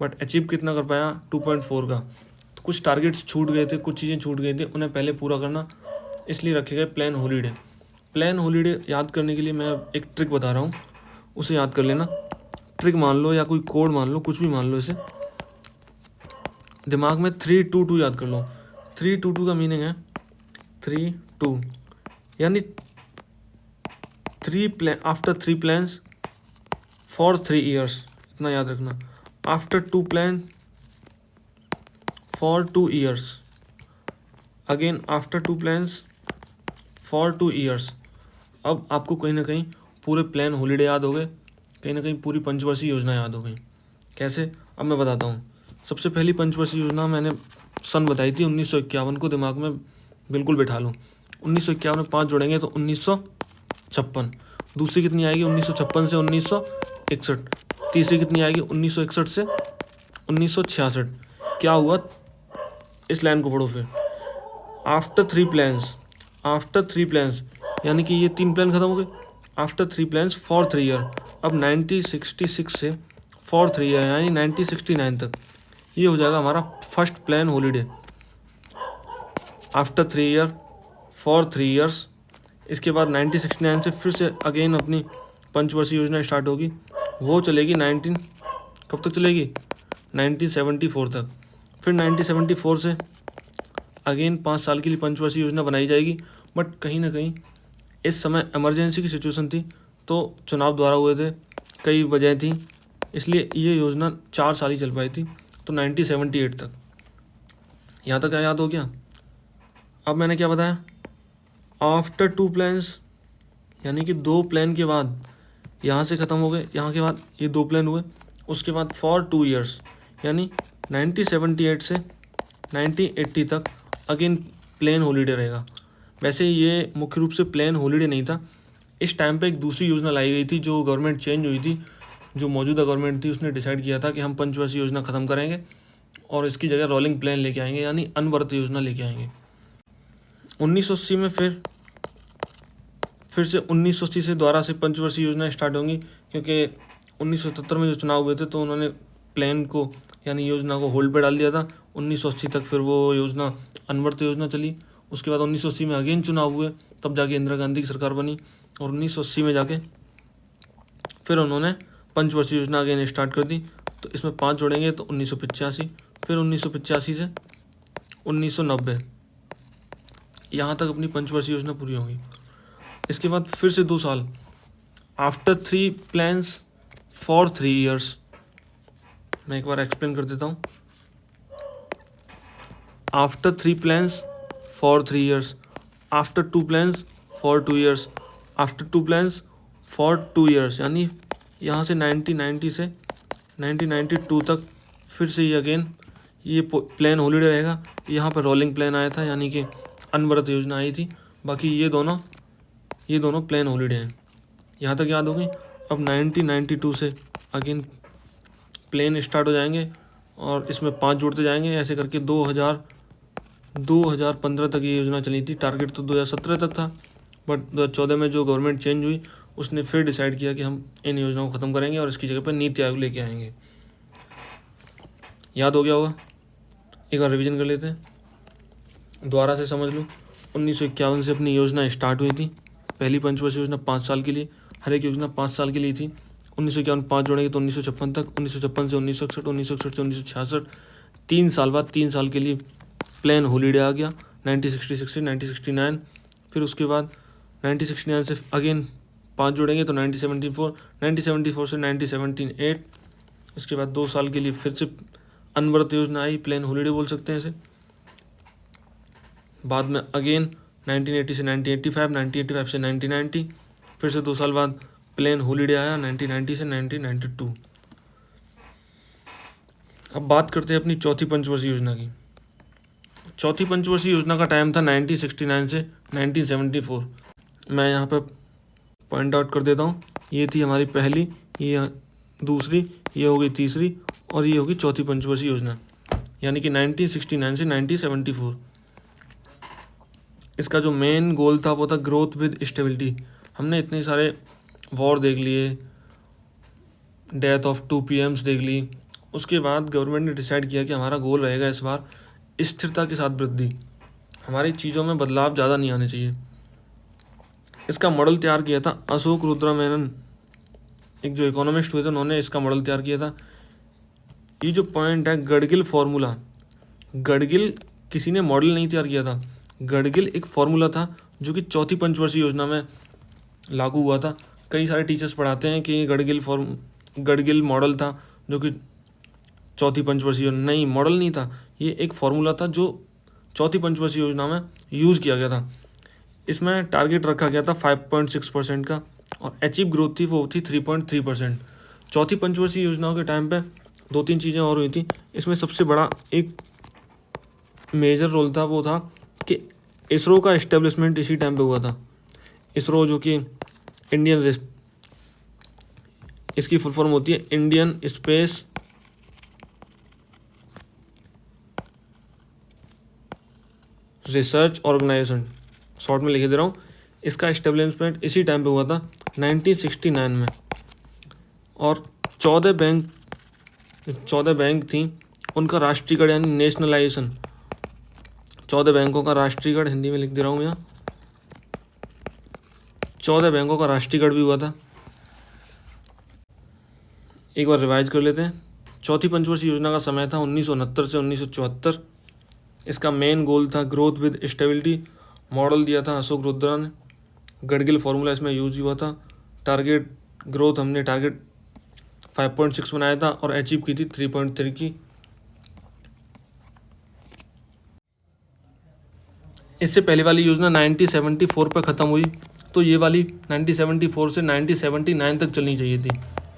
बट अचीव कितना कर पाया? 2.4 का। तो कुछ टारगेट्स छूट गए थे, कुछ चीज़ें छूट गई थी, उन्हें पहले पूरा करना, इसलिए रखे गए प्लान हॉलीडे। प्लान हॉलीडे याद करने के लिए मैं एक ट्रिक बता रहा हूँ, उसे याद कर लेना। ट्रिक मान लो या कोई कोड मान लो, कुछ भी मान लो, इसे दिमाग में 3-2-2 याद कर लो। 3-2-2 का मीनिंग है 3-2, यानी आफ्टर 3 प्लान्स फॉर 3 ईयर्स, इतना याद रखना। After 2 plan for 2 years, again after 2 plans for 2 years. अब आपको कहीं ना कहीं पूरे प्लान हॉलीडे याद हो गए, कहीं ना कहीं पूरी पंचवर्षीय योजना याद हो गई। कैसे, अब मैं बताता हूँ। सबसे पहली पंचवर्षीय योजना मैंने सन बताई थी 1951 को, दिमाग में बिल्कुल बैठा लो। 1951 में 5 जोड़ेंगे तो 1956। दूसरी कितनी आएगी 1956 से 1961। तीसरी कितनी आएगी 1961 से 1966। क्या हुआ, इस लाइन को पढ़ो फिर। आफ्टर 3 प्लान्स, यानी कि ये 3 प्लान खत्म हो गए। आफ्टर 3 प्लान्स फॉर 3 ईयर, अब 1966 से फॉर 3 ईयर यानी 1969 तक ये हो जाएगा हमारा first plan holiday. After 3 year for 3 years, इसके बाद 1969 से फिर से अगेन अपनी पंचवर्षीय योजना स्टार्ट होगी। वो चलेगी कब तक चलेगी 1974 तक। फिर 1974 से अगेन 5 साल के लिए पंचवर्षीय योजना बनाई जाएगी। बट कहीं ना कहीं इस समय इमरजेंसी की सिचुएशन थी, तो चुनाव द्वारा हुए थे, कई वजह थी, इसलिए ये योजना 4 साल ही चल पाई थी, तो 1978 तक। यहाँ तक क्या याद हो गया। अब मैंने क्या बताया, आफ्टर 2 प्लान्स, यानी कि 2 प्लान के बाद यहाँ से ख़त्म हो गए, यहाँ के बाद ये 2 प्लान हुए, उसके बाद फॉर 2 ईयर्स, यानी 1978 से 1980 तक अगेन प्लेन हॉलीडे रहेगा। वैसे ये मुख्य रूप से प्लेन हॉलीडे नहीं था, इस टाइम पे एक दूसरी योजना लाई गई थी, जो गवर्नमेंट चेंज हुई थी, जो मौजूदा गवर्नमेंट थी उसने डिसाइड किया था कि हम पंचवर्षीय योजना ख़त्म करेंगे और इसकी जगह रोलिंग प्लान लेके आएंगे, यानी अनवरत योजना लेके आएंगे। 1980 में फिर से 1980 से दोबारा से पंचवर्षीय योजना स्टार्ट होंगी, क्योंकि 1977 में जो चुनाव हुए थे तो उन्होंने प्लान को यानी योजना को होल्ड पे डाल दिया था। 1980 तक फिर वो योजना अनवरत योजना चली। उसके बाद 1980 में अगेन चुनाव हुए, तब जाके इंदिरा गांधी की सरकार बनी, और 1980 में जाके फिर उन्होंने पंचवर्षीय योजना अगेन स्टार्ट कर दी। तो इसमें 5 जोड़ेंगे तो 1985, फिर 1985 से 1990, यहाँ तक अपनी पंचवर्षीय योजना पूरी होगी। इसके बाद फिर से 2 साल, आफ्टर 3 प्लान्स फॉर 3 ईयर्स। मैं एक बार एक्सप्लेन कर देता हूँ। After 3 plans for 3 years, after 2 plans for 2 years, after 2 plans for 2 years, यानी यहाँ से 1990 से 1992 तक फिर से ये अगेन ये प्लान हॉलीडे रहेगा। यहाँ पर रोलिंग प्लान आया था, यानी कि अनवरत योजना आई थी। बाकी ये दोनों प्लान हॉलीडे हैं। यहाँ तक याद हो गई। अब 1992 से अगेन प्लेन स्टार्ट हो जाएंगे और इसमें 5 जोड़ते जाएंगे, ऐसे करके 2015 तक ये योजना चली थी। टारगेट तो 2017 तक था, बट 2014 में जो गवर्नमेंट चेंज हुई उसने फिर डिसाइड किया कि हम इन योजनाओं को ख़त्म करेंगे और इसकी जगह पर नीति आयोग लेके आएंगे। याद हो गया होगा, एक बार रिवीजन कर लेते हैं, दोबारा से समझ लो। 1951 से अपनी योजना स्टार्ट हुई थी। पहली पंचवर्षीय योजना 5 साल के लिए, हर एक योजना 5 साल के लिए थी। 1951 5 जोड़ेंगे तो 1956 तक, 1956 से 1961, 1961 से 1966, 3 साल बाद 3 साल के लिए प्लान हॉलीडे आ गया 1966 से 1969। फिर उसके बाद 1969 से अगेन 5 जोड़ेंगे तो 1974 से 1978। इसके बाद 2 साल के लिए फिर से अनवरत योजना आई, प्लान हॉलीडे बोल सकते हैं इसे। बाद में अगेन 1980 से 1985, 1985 से 1990, फिर से 2 साल बाद प्लेन हॉलीडे आया 1990 से 1992। अब बात करते हैं अपनी चौथी पंचवर्षीय योजना की। चौथी पंचवर्षीय योजना का टाइम था 1969 से 1974। मैं यहाँ पर पॉइंट आउट कर देता हूँ। ये थी हमारी पहली, ये दूसरी, ये होगी तीसरी और ये होगी चौथी पंचवर्षीय योजना, यानी कि 1969 से 1974। इसका जो मेन गोल था वो था ग्रोथ विद स्टेबिलिटी। हमने इतने सारे वॉर देख लिए, डेथ ऑफ 2 PMs देख ली। उसके बाद गवर्नमेंट ने डिसाइड किया कि हमारा गोल रहेगा इस बार स्थिरता के साथ वृद्धि, हमारी चीज़ों में बदलाव ज़्यादा नहीं आने चाहिए। इसका मॉडल तैयार किया था अशोक रुद्रा मेनन, एक जो इकोनॉमिस्ट हुए थे, उन्होंने इसका मॉडल तैयार किया था। ये जो पॉइंट है गडगिल फॉर्मूला, गडगिल किसी ने मॉडल नहीं तैयार किया था, गडगिल एक फॉर्मूला था जो कि चौथी पंचवर्षीय योजना में लागू हुआ था। कई सारे टीचर्स पढ़ाते हैं कि ये गडगिल मॉडल था जो कि चौथी पंचवर्षीय योजना, नहीं, मॉडल नहीं था, ये एक फॉर्मूला था जो चौथी पंचवर्षीय योजना में यूज़ किया गया था। इसमें टारगेट रखा गया था 5.6% का और अचीव ग्रोथ थी वो थी 3.3%। चौथी पंचवर्षीय योजनाओं के टाइम पे 2-3 चीज़ें और हुई थी। इसमें सबसे बड़ा एक मेजर रोल था, वो था कि इसरो का इस्टेब्लिशमेंट इसी टाइम पे हुआ था। इसरो जो कि इसकी फुल फॉर्म होती है Indian space research organisation, short में लिख दे रहा हूँ। इसका इस्टेब्लिशमेंट इसी टाइम पे हुआ था 1969 में। और 14 बैंक थी, उनका राष्ट्रीयकरण यानी नेशनलाइजेशन, 14 बैंकों का राष्ट्रीयकरण, हिंदी में लिख दे रहा हूँ यहाँ, 14 बैंकों का राष्ट्रीयकरण भी हुआ था। एक बार रिवाइज कर लेते हैं। चौथी पंचवर्षीय योजना का समय था 1969 से 1974। इसका मेन गोल था ग्रोथ विद स्टेबिलिटी, मॉडल दिया था अशोक रुद्रा ने, गडगिल फॉर्मूला इसमें यूज हुआ था। टारगेट ग्रोथ हमने टारगेट 5.6 बनाया था और अचीव की थी 3.3 की। इससे पहले वाली योजना 1974 पर ख़त्म हुई, तो ये वाली 1974 से 1979 तक चलनी चाहिए थी,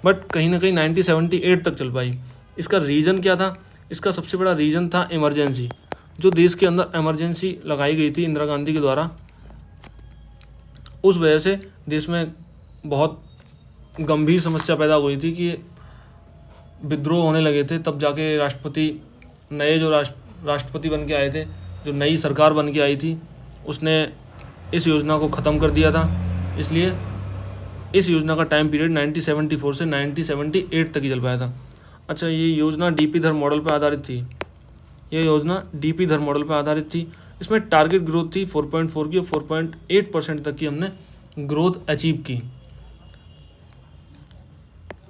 बट कहीं ना कहीं 1978 तक चल पाई। इसका रीज़न क्या था? इसका सबसे बड़ा रीज़न था इमरजेंसी। जो देश के अंदर इमरजेंसी लगाई गई थी इंदिरा गांधी के द्वारा, उस वजह से देश में बहुत गंभीर समस्या पैदा हुई थी कि विद्रोह होने लगे थे। तब जाके नए जो राष्ट्रपति बन के आए थे, जो नई सरकार बन के आई थी, उसने इस योजना को ख़त्म कर दिया था। इसलिए इस योजना का टाइम पीरियड 1974 से 1978 तक ही चल पाया था। अच्छा, ये योजना डीपी धर मॉडल पर आधारित थी। ये योजना डीपी धर मॉडल पर आधारित थी। इसमें टारगेट ग्रोथ थी 4.4 की और 4.8% तक की हमने ग्रोथ अचीव की।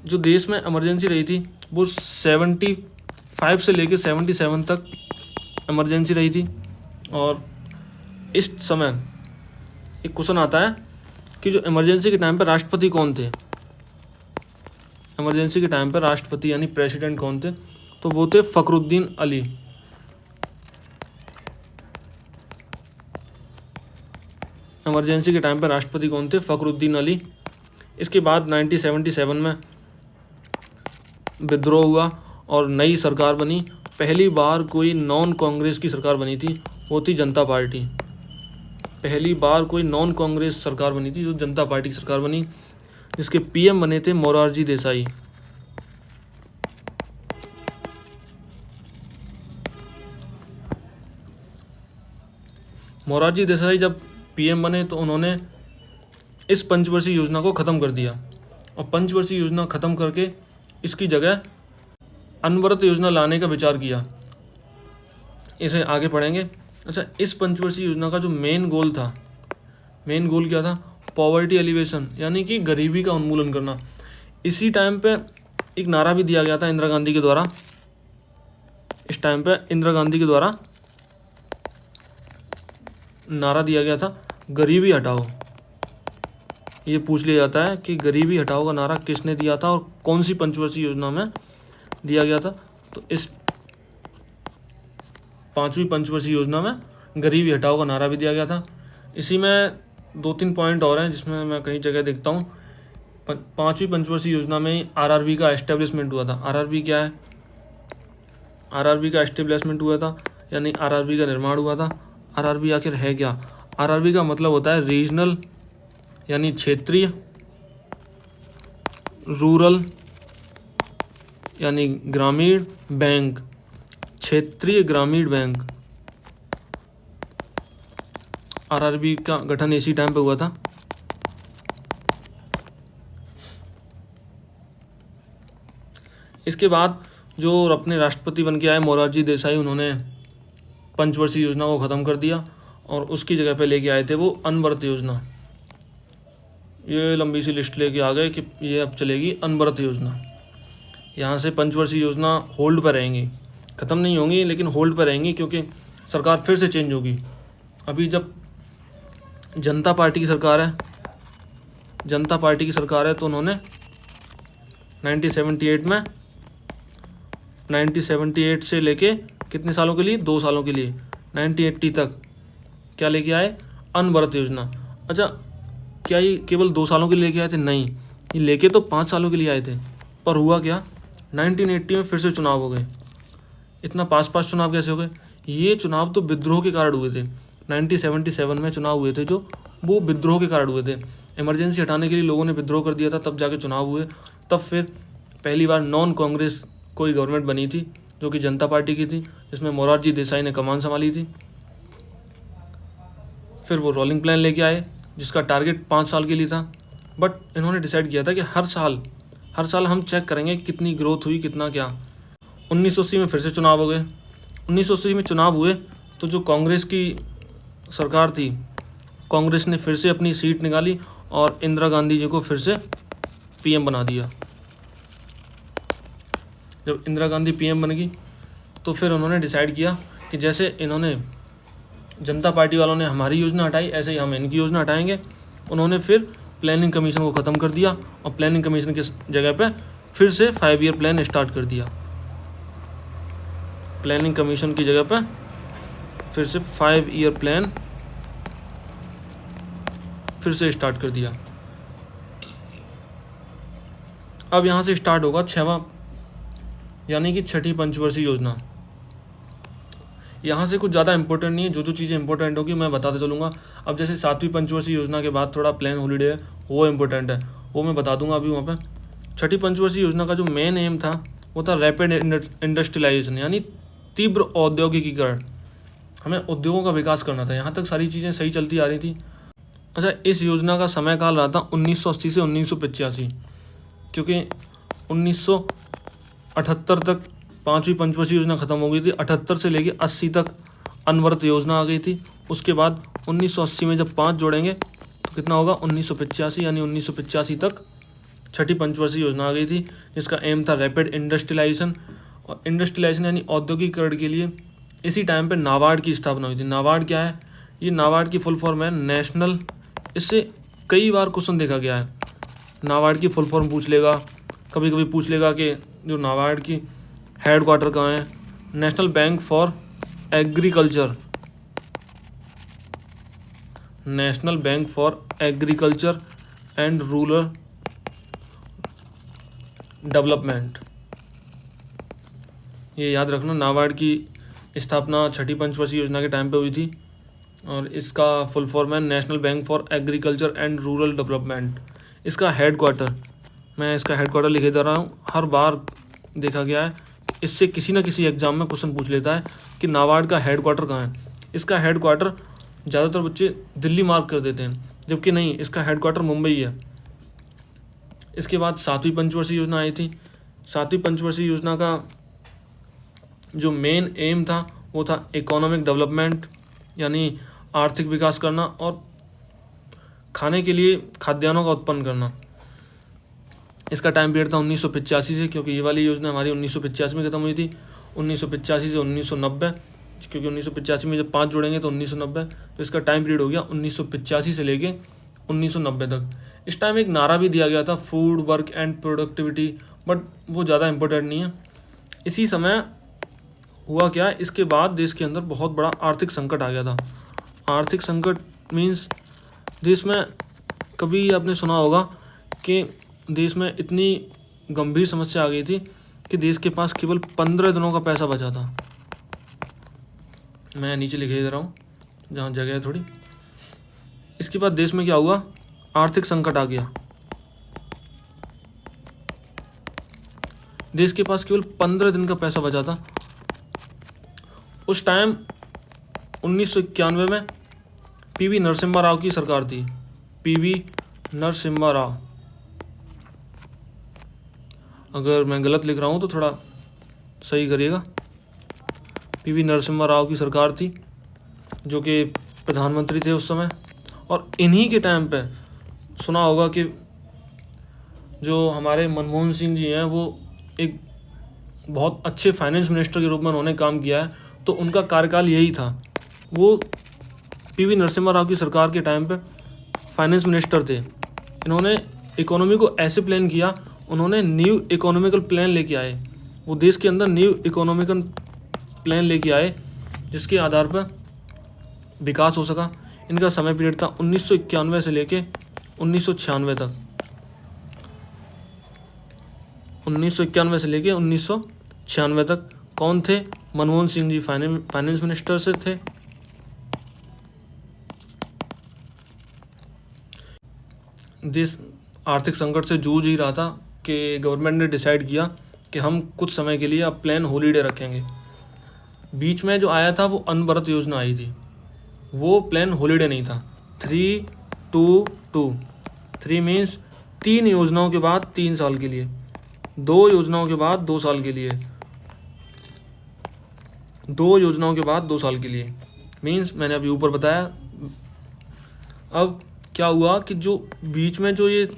जो देश में इमरजेंसी रही थी वो 75 से लेकर 77 तक इमरजेंसी रही थी। और इस समय एक क्वेश्चन आता है कि जो इमरजेंसी के टाइम पर राष्ट्रपति कौन थे? इमरजेंसी के टाइम पर राष्ट्रपति यानी प्रेसिडेंट कौन थे? तो वो थे फखरुद्दीन अली। इमरजेंसी के टाइम पर राष्ट्रपति कौन थे? फखरुद्दीन अली। इसके बाद 1977 में विद्रोह हुआ और नई सरकार बनी। पहली बार कोई नॉन कांग्रेस की सरकार बनी थी, वो थी जनता पार्टी। पहली बार कोई नॉन कांग्रेस सरकार बनी थी, जो जनता पार्टी की सरकार बनी, जिसके पीएम बने थे मोरारजी देसाई। मोरारजी देसाई जब पीएम बने तो उन्होंने इस पंचवर्षीय योजना को ख़त्म कर दिया और पंचवर्षीय योजना ख़त्म करके इसकी जगह अनवरत योजना लाने का विचार किया। इसे आगे पढ़ेंगे। अच्छा, इस पंचवर्षीय योजना का जो मेन गोल था, मेन गोल क्या था? पॉवर्टी एलिवेशन, यानी कि गरीबी का उन्मूलन करना। इसी टाइम पे एक नारा भी दिया गया था इंदिरा गांधी के द्वारा। इस टाइम पे इंदिरा गांधी के द्वारा नारा दिया गया था, गरीबी हटाओ। ये पूछ लिया जाता है कि गरीबी हटाओ का नारा किसने दिया था और कौन सी पंचवर्षीय योजना में दिया गया था? तो इस 5वीं पंचवर्षीय योजना में गरीबी हटाओ का नारा भी दिया गया था। इसी में 2-3 पॉइंट और हैं जिसमें मैं कई जगह देखता हूँ। 5वीं पंचवर्षीय योजना में आरआरबी का एस्टेब्लिशमेंट हुआ था। आरआरबी क्या है? आरआरबी का एस्टेब्लिशमेंट हुआ था, यानी आरआरबी का निर्माण हुआ था। आरआरबी आखिर है क्या? आरआरबी का मतलब होता है रीजनल यानी क्षेत्रीय, रूरल यानी ग्रामीण बैंक, क्षेत्रीय ग्रामीण बैंक। आरआरबी का गठन इसी टाइम पे हुआ था। इसके बाद जो अपने राष्ट्रपति बन के आए मोरारजी देसाई, उन्होंने पंचवर्षीय योजना को ख़त्म कर दिया और उसकी जगह पे लेके आए थे वो अनवरत योजना। ये लंबी सी लिस्ट लेके आ गए कि ये अब चलेगी अनवरत योजना। यहाँ से पंचवर्षीय योजना होल्ड पर रहेंगी, ख़त्म नहीं होंगी लेकिन होल्ड पर रहेंगी, क्योंकि सरकार फिर से चेंज होगी। अभी जब जनता पार्टी की सरकार है, तो उन्होंने 1978 से लेके कितने सालों के लिए, 2 सालों के लिए 1980 तक क्या लेके आए, अनवरत योजना। अच्छा, क्या ये केवल 2 सालों के लिए लेके आए थे? नहीं, ये लेके तो 5 सालों के लिए आए थे। पर हुआ क्या, 1980 में फिर से चुनाव हो गए। इतना पास चुनाव कैसे हो गए? ये चुनाव तो विद्रोह के कारण हुए थे। 1977 में चुनाव हुए थे जो, वो विद्रोह के कारण हुए थे। इमरजेंसी हटाने के लिए लोगों ने विद्रोह कर दिया था, तब जाके चुनाव हुए। तब फिर पहली बार नॉन कांग्रेस कोई गवर्नमेंट बनी थी जो कि जनता पार्टी की थी, जिसमें मोरारजी देसाई ने कमान संभाली थी। फिर वो रोलिंग प्लान लेके आए जिसका टारगेट 5 साल के लिए था। बट इन्होंने डिसाइड किया था कि हर साल हम चेक करेंगे कितनी ग्रोथ हुई, कितना क्या। 1980 में फिर से चुनाव हो गए। 1980 में चुनाव हुए तो जो कांग्रेस की सरकार थी, कांग्रेस ने फिर से अपनी सीट निकाली और इंदिरा गांधी जी को फिर से पीएम बना दिया। जब इंदिरा गांधी पीएम बन गई तो फिर उन्होंने डिसाइड किया कि जैसे इन्होंने, जनता पार्टी वालों ने हमारी योजना हटाई, ऐसे ही हम इनकी योजना हटाएंगे। उन्होंने फिर प्लानिंग कमीशन को ख़त्म कर दिया और प्लानिंग कमीशन की जगह पे फिर से 5 ईयर प्लान स्टार्ट कर दिया। प्लानिंग कमीशन की जगह पे फिर से 5 ईयर प्लान फिर से स्टार्ट कर दिया। अब यहाँ से स्टार्ट होगा 6वां यानी कि 6ठी पंचवर्षीय योजना। यहाँ से कुछ ज़्यादा इंपॉर्टेंट नहीं है, जो चीज़ें इंपॉर्टेंट होगी मैं बताते चलूँगा। अब जैसे 7वीं पंचवर्षीय योजना के बाद थोड़ा प्लान हॉलीडे है, वो इंपॉर्टेंट है, वो मैं बता दूंगा अभी वहाँ पे। 6ठी पंचवर्षीय योजना का जो मेन एम था वो था रैपिड इंडस्ट्रियलाइजेशन, यानी तीव्र औद्योगिकीकरण। हमें उद्योगों का विकास करना था। यहाँ तक सारी चीज़ें सही चलती आ रही थी। अच्छा, इस योजना का समय काल रहा था 1980 से 1985, क्योंकि 1978 तक 5वीं पंचवर्षीय योजना ख़त्म हो गई थी। 78 से लेके 80 तक अनवरत योजना आ गई थी। उसके बाद 1980 में जब 5 जोड़ेंगे तो कितना होगा, 1985, यानी 1985 तक 6ठी पंचवर्षीय योजना आ गई थी, जिसका एम था रैपिड इंडस्ट्रियलाइजेशन। और इंडस्ट्रियलाइजेशन यानी औद्योगिकरण के लिए इसी टाइम पे नाबार्ड की स्थापना हुई थी। नाबार्ड क्या है? ये नाबार्ड की फुल फॉर्म है नेशनल, इससे कई बार क्वेश्चन देखा गया है। नाबार्ड की फुल फॉर्म पूछ लेगा, कभी कभी पूछ लेगा कि जो नाबार्ड की हेड क्वार्टर कहाँ है। National bank for agriculture, national bank for agriculture and rural development. ये याद रखना, नाबार्ड की स्थापना 6ठी पंचवर्षीय योजना के टाइम पे हुई थी और इसका फुल फॉर्म है national bank for agriculture and rural development. इसका हेड क्वार्टर, मैं इसका हेड क्वार्टर लिखे दे रहा हूँ। हर बार देखा गया है इससे किसी न किसी एग्जाम में क्वेश्चन पूछ लेता है कि नाबार्ड का हेड क्वार्टर कहाँ है। इसका हेड क्वार्टर ज़्यादातर बच्चे दिल्ली मार्क कर देते हैं, जबकि नहीं, इसका हेड क्वार्टर मुंबई है। इसके बाद 7वीं पंचवर्षीय योजना आई थी। 7वीं पंचवर्षीय योजना का जो मेन एम था वो था इकोनॉमिक डेवलपमेंट, यानी आर्थिक विकास करना और खाने के लिए खाद्यान्नों का उत्पन्न करना। इसका टाइम पीरियड था 1985 से, क्योंकि ये वाली योजना हमारी 1985 में ख़त्म हुई थी। 1985 से 1990, क्योंकि 1985 में जब 5 जोड़ेंगे तो 1990, तो इसका टाइम पीरियड हो गया 1985 से लेके 1990 तक। इस टाइम एक नारा भी दिया गया था, food work and productivity, but वो ज़्यादा इम्पोर्टेंट नहीं है। इसी समय हुआ क्या, इसके बाद देश के अंदर बहुत बड़ा आर्थिक संकट आ गया था। आर्थिक संकट मीन्स देश में, कभी आपने सुना होगा कि देश में इतनी गंभीर समस्या आ गई थी कि देश के पास केवल 15 दिनों का पैसा बचा था। मैं नीचे लिखे दे रहा हूँ जहाँ जगह है थोड़ी। इसके बाद देश में क्या हुआ, आर्थिक संकट आ गया। देश के पास केवल 15 दिन का पैसा बचा था। उस टाइम 1991 में पीवी नरसिम्हा राव की सरकार थी। पीवी नरसिम्हा राव, अगर मैं गलत लिख रहा हूँ तो थोड़ा सही करिएगा। पीवी नरसिम्हा राव की सरकार थी, जो कि प्रधानमंत्री थे उस समय। और इन्हीं के टाइम पे सुना होगा कि जो हमारे मनमोहन सिंह जी हैं वो एक बहुत अच्छे फाइनेंस मिनिस्टर के रूप में उन्होंने काम किया है, तो उनका कार्यकाल यही था। वो पीवी नरसिम्हा राव की सरकार के टाइम पे फाइनेंस मिनिस्टर थे। इन्होंने इकोनॉमी को ऐसे प्लान किया, उन्होंने न्यू इकोनॉमिकल प्लान लेके आए, वो देश के अंदर न्यू इकोनॉमिकल प्लान लेके आए जिसके आधार पर विकास हो सका। इनका समय पीरियड था 1991 से लेके 1996 तक। 1991 से लेके 1996 तक कौन थे? मनमोहन सिंह जी फाइनेंस मिनिस्टर से थे। देश आर्थिक संकट से जूझ ही रहा था कि गवर्नमेंट ने डिसाइड किया कि हम कुछ समय के लिए अब प्लान हॉलीडे रखेंगे। बीच में जो आया था वो अनवरत योजना आई थी, वो प्लान हॉलीडे नहीं था। 3-2-2 3 मीन्स 3 योजनाओं के बाद 3 साल के लिए, 2 योजनाओं के बाद 2 साल के लिए, 2 योजनाओं के बाद 2 साल के लिए मीन्स मैंने अभी ऊपर बताया। अब क्या हुआ कि जो बीच में जो ये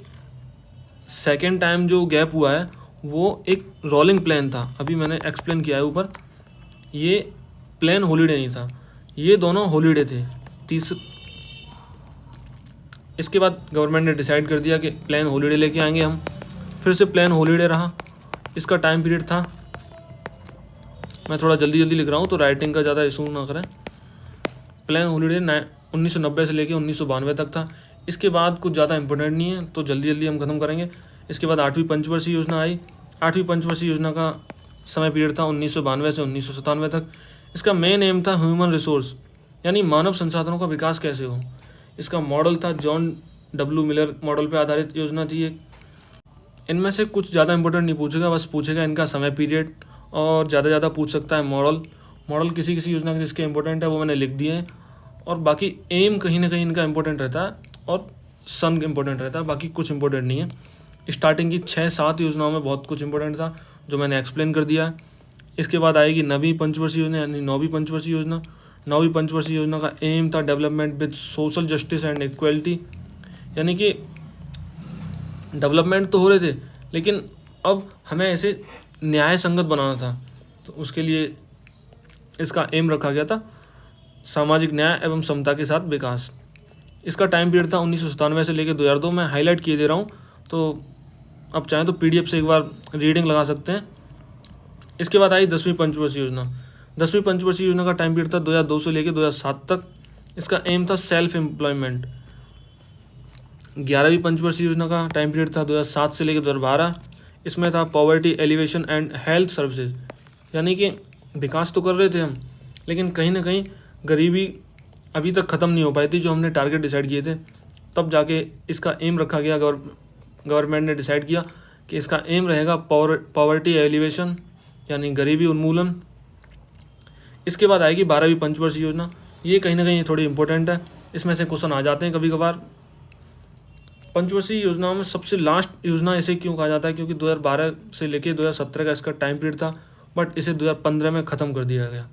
सेकेंड टाइम जो गैप हुआ है वो एक रोलिंग प्लान था। अभी मैंने एक्सप्लेन किया है ऊपर, ये प्लान हॉलीडे नहीं था, ये दोनों हॉलीडे थे। इसके बाद गवर्नमेंट ने डिसाइड कर दिया कि प्लान हॉलीडे लेके आएंगे हम, फिर से प्लान हॉलीडे रहा। इसका टाइम पीरियड था, मैं थोड़ा जल्दी जल्दी लिख रहा हूँ तो राइटिंग का ज़्यादा इशू ना करें। प्लान हॉलीडे 1990 से लेके 1992 तक था। इसके बाद कुछ ज़्यादा इंपॉर्टेंट नहीं है तो जल्दी जल्दी हम ख़त्म करेंगे। इसके बाद 8वीं पंचवर्षीय योजना आई। 8वीं पंचवर्षीय योजना का समय पीरियड था 1992 से 1997 तक। इसका मेन एम था ह्यूमन रिसोर्स, यानी मानव संसाधनों का विकास कैसे हो। इसका मॉडल था जॉन डब्ल्यू मिलर मॉडल पर आधारित योजना थी एक। इनमें से कुछ ज़्यादा इंपॉर्टेंट नहीं पूछेगा, बस पूछेगा इनका समय पीरियड और ज़्यादा पूछ सकता है मॉडल किसी योजना के जिसके इंपॉर्टेंट है वो मैंने लिख दिए हैं। और बाकी एम कहीं ना कहीं इनका इंपॉर्टेंट रहता है और सन इंपॉर्टेंट रहता है, बाकी कुछ इंपॉर्टेंट नहीं है। स्टार्टिंग की 6-7 योजनाओं में बहुत कुछ इंपॉर्टेंट था जो मैंने एक्सप्लेन कर दिया है। इसके बाद आएगी 9वीं पंचवर्षीय योजना यानी 9वीं पंचवर्षीय योजना। 9वीं पंचवर्षीय योजना का एम था development with social justice and equality, यानी कि डेवलपमेंट तो हो रहे थे लेकिन अब हमें ऐसे न्याय संगत बनाना था, तो उसके लिए इसका एम रखा गया था सामाजिक न्याय एवं समता के साथ विकास। इसका टाइम पीरियड था 1997 से लेकर 2002। मैं हाईलाइट किए दे रहा हूँ, तो अब चाहें तो PDF से एक बार रीडिंग लगा सकते हैं। इसके बाद आई 10वीं पंचवर्षीय योजना। 10वीं पंचवर्षीय योजना का टाइम पीरियड था 2002 से लेकर 2007 तक। इसका एम था सेल्फ एम्प्लॉयमेंट। 11वीं पंचवर्षीय योजना का टाइम पीरियड था 2007 से लेकर 2012। इसमें था poverty alleviation and health services, यानी कि विकास तो कर रहे थे हम लेकिन कहीं ना कहीं गरीबी अभी तक ख़त्म नहीं हो पाई थी जो हमने टारगेट डिसाइड किए थे। तब जाके इसका एम रखा गया, गवर्नमेंट ने डिसाइड किया कि इसका एम रहेगा पॉवर्टी एलिवेशन यानी गरीबी उन्मूलन। इसके बाद आएगी 12वीं पंचवर्षीय योजना। ये कहीं ना कहीं थोड़ी इंपॉर्टेंट है, इसमें से क्वेश्चन आ जाते हैं कभी कभार। पंचवर्षीय योजनाओं में सबसे लास्ट योजना इसे क्यों कहा जाता है, क्योंकि 2012 से लेकर 2017 का इसका टाइम पीरियड था, बट इसे 2015 में ख़त्म कर दिया गया।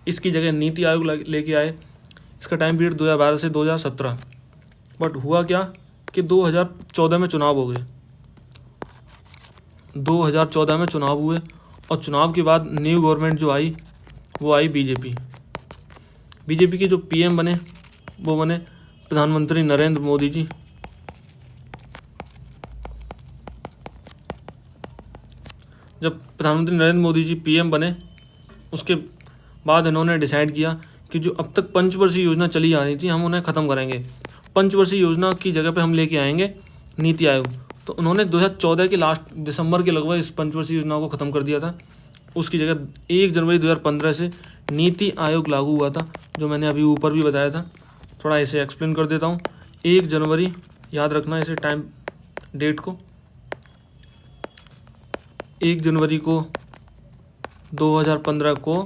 इसकी जगह नीति आयोग लेके आए। इसका टाइम पीरियड 2012 से 2017, बट हुआ क्या कि 2014 में चुनाव हो गए। 2014 में चुनाव हुए और चुनाव के बाद न्यू गवर्नमेंट जो आई वो आई बीजेपी के जो PM बने वो बने प्रधानमंत्री नरेंद्र मोदी जी। जब प्रधानमंत्री नरेंद्र मोदी जी PM बने उसके बाद इन्होंने डिसाइड किया कि जो अब तक पंचवर्षीय योजना चली आ रही थी हम उन्हें ख़त्म करेंगे। पंचवर्षीय योजना की जगह पे हम लेके आएंगे नीति आयोग। तो उन्होंने 2014 के लास्ट दिसंबर के लगभग इस पंचवर्षीय योजना को ख़त्म कर दिया था। उसकी जगह 1 जनवरी 2015 से नीति आयोग लागू हुआ था, जो मैंने अभी ऊपर भी बताया था। थोड़ा इसे एक्सप्लेन कर देता हूँ। 1 जनवरी याद रखना इसे टाइम डेट को। 1 जनवरी को 2015 को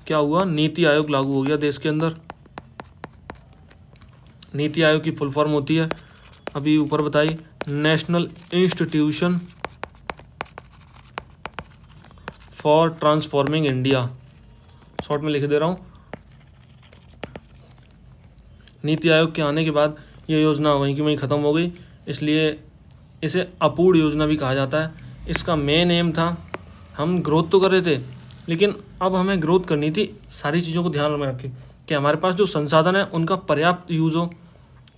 क्या हुआ, नीति आयोग लागू हो गया देश के अंदर। नीति आयोग की फुल फॉर्म होती है अभी ऊपर बताई, national institution for transforming India. Short में लिख दे रहा हूँ। नीति आयोग के आने के बाद ये योजना वहीं की वहीं ख़त्म हो गई, इसलिए इसे अपूर्ण योजना भी कहा जाता है। इसका मेन एम था, हम ग्रोथ तो कर रहे थे लेकिन अब हमें ग्रोथ करनी थी सारी चीज़ों को ध्यान में रखें कि हमारे पास जो संसाधन है उनका पर्याप्त यूज़ हो।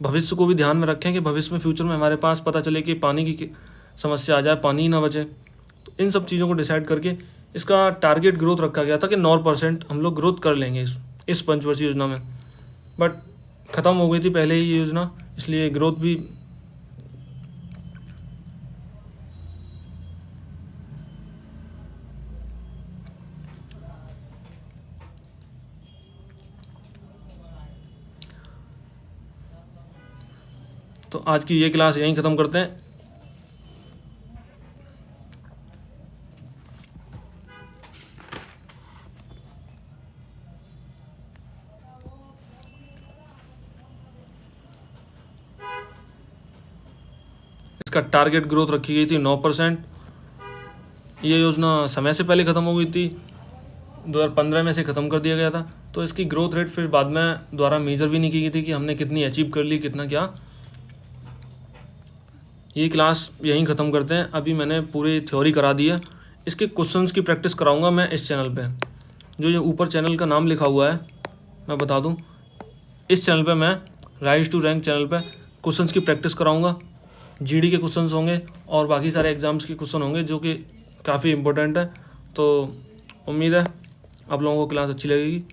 भविष्य को भी ध्यान में रखें कि भविष्य में फ्यूचर में हमारे पास पता चले कि पानी की समस्या आ जाए, पानी ही ना बचे। तो इन सब चीज़ों को डिसाइड करके इसका टारगेट ग्रोथ रखा गया था कि 9% हम लोग ग्रोथ कर लेंगे इस पंचवर्षीय योजना में। बट ख़त्म हो गई थी पहले ही ये योजना, इसलिए ग्रोथ भी तो आज की ये क्लास यहीं ख़त्म करते हैं। इसका टारगेट ग्रोथ रखी गई थी 9%। ये योजना समय से पहले ख़त्म हो गई थी, 2015 में से ख़त्म कर दिया गया था। तो इसकी ग्रोथ रेट फिर बाद में दोबारा मेजर भी नहीं की गई थी कि हमने कितनी अचीव कर ली, कितना क्या। ये क्लास यहीं ख़त्म करते हैं। अभी मैंने पूरी थ्योरी करा दी है, इसके क्वेश्चंस की प्रैक्टिस कराऊंगा मैं इस चैनल पे। जो ये ऊपर चैनल का नाम लिखा हुआ है मैं बता दूं, इस चैनल पे मैं राइज टू रैंक चैनल पे क्वेश्चंस की प्रैक्टिस कराऊंगा। जीडी के क्वेश्चंस होंगे और बाकी सारे एग्ज़ाम्स के क्वेश्चन होंगे जो कि काफ़ी इंपॉर्टेंट है। तो उम्मीद है आप लोगों को क्लास अच्छी लगेगी।